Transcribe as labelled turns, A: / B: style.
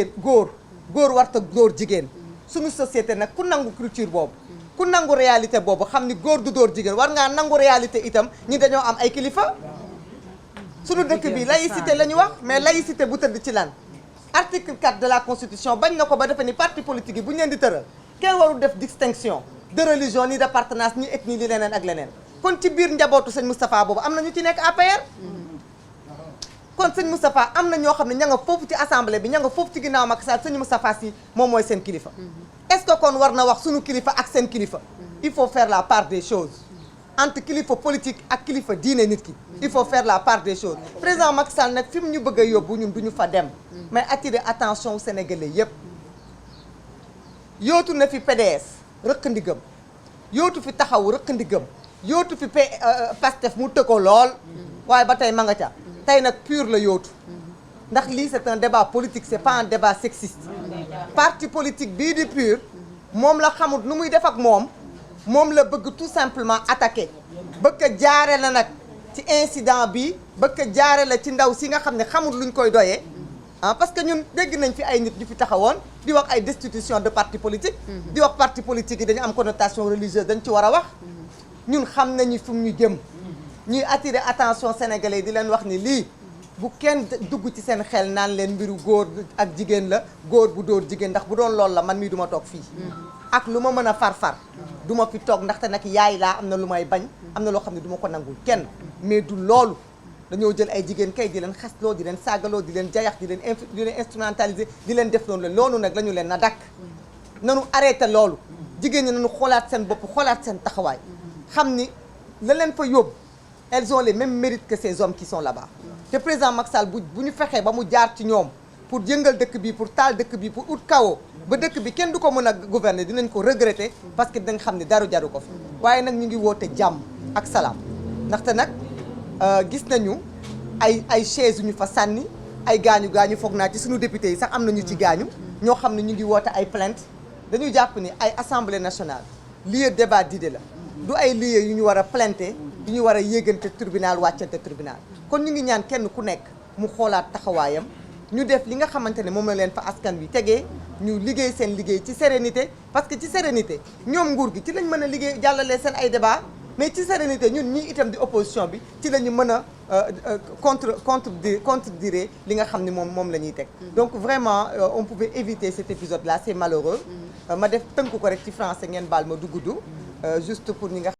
A: góor warta dóor jigéen suñu société nag ku nangu culture boobu ku nangu réalité boobu xam ni góor du dóor jigéen war ngaa nangu réalité itam ñi dañoo am ay kilifa suñu dëkk bi laïcité la ñu wax mais laïcité bu tëdd ci lan article 4 de la constitution bañ na ko ba defe ni parti politique yi bu ñu leen di tëral kenn warul def distinction de religion ni d'appartenance ni ethnie li leneen ak leneen kon ci biir njabootu sëñ Moustapha boobu am na ñu ci nekk APR kon sëñ Moustapha am na ñoo xam ne ña nga foofu ci assemblée bi ña nga foofu ci ginnaaw Macky Sall sëñ Moustapha Sy moom mooy seen kilifa est-ce que kon war na wax suñu kilifa ak seen kilifa il faut faire la part des choses entre kilifa politique ak kilifa diine nit ki il faut faire la part des choses président Macky Sall nag fi mu ñu bëgg a yóbbu ñun duñu fa dem mais attirer attention sénégalais yépp yootu na fi PDS rëq ndigam yootu fi taxaw rëq ndigam yootu fi Pastef mu tëkko lool waaye ba tey ma nga ca tey nag pur la yootu ndax lii c'est un débat politique c'est pas un débat sexiste parti politique bii di pur moom la xamut nu muy def ak moom la bëgg tout simplement attaquer bëgg a jaare la nag ci incident bi bëgg a jaare la ci ndaw si nga xam ne xamul luñ koy doyee ah parce que ñun dégg nañ fi ay nit ñu fi taxawoon di wax ay destitution de parti politique di wax parti politique yi dañu am connotation religieuse dañ ci war a wax ñun xam nañu fu mu ñu jëm ñuy attirer attention sénégalais di leen wax ni lii bu kenn dugg ci seen xel naan leen mbiru góor ak jigéen la góor bu dóor jigéen ndax bu doon loolu la man mii duma toog fii ak lu ma mën a far duma fi toog ndaxte nag yaay laa am na lu may bañ am na loo xam ne duma ko nangul kenn mais du loolu dañoo jël ay jigéen kay di leen xasloo di leen saagaloo di leen jayax di leen instrumentaliser di leen def noonu loolu nag la ñu leen na dakk nanu arrêté loolu jigéen ñi nañu xoolaat seen bopp xoolaat seen taxawaay xam ni la leen fa yóbbu elles ont les mêmes mérites que ces hommes qui sont là-bas te président Macky Sall bu ñu fexee ba mu jaar ci ñoom pour yëngal dëkk bi pour taal dëkk bi pour ut kawo ba dëkk bi kenn du ko mën a gouverner dinañ ko regretter parce que dinañ xam ne daru jaru ko fi waaye nag ñu ngi woote jàmm ak salaam ndaxte nag gis nañu ay chaise yu ñu fa sànni ay gaañu foog naa ci suñu député yi sax am nañu ci gaañu ñoo xam ne ñu ngi woote ay plainte dañuy jàpp ni ay assemblée nationale lieu débat d'idées la du ay lieu yu ñu war a plainte yu ñu war a yéegante tribunal wàccante tribunal kon ñu ngi ñaan kenn ku nekk mu xoolaat taxawaayam ñu def li nga xamante ne moom la leen fa askan wi tegee ñu liggéey seen liggéey ci sérénité parce que ci sérénité ñoom nguur gi ci lañ mën a liggéey jàllale seen ay débat mais ci sérénité ñun ñii itam di opposition bi ci la ñu mën a contredire li nga xam ne moom la ñuy teg donc vraiment on pouvait éviter cet épisode là c'est malheureux ma def tënk ko rek ci français ngeen baal ma du gudd juste pour ñi nga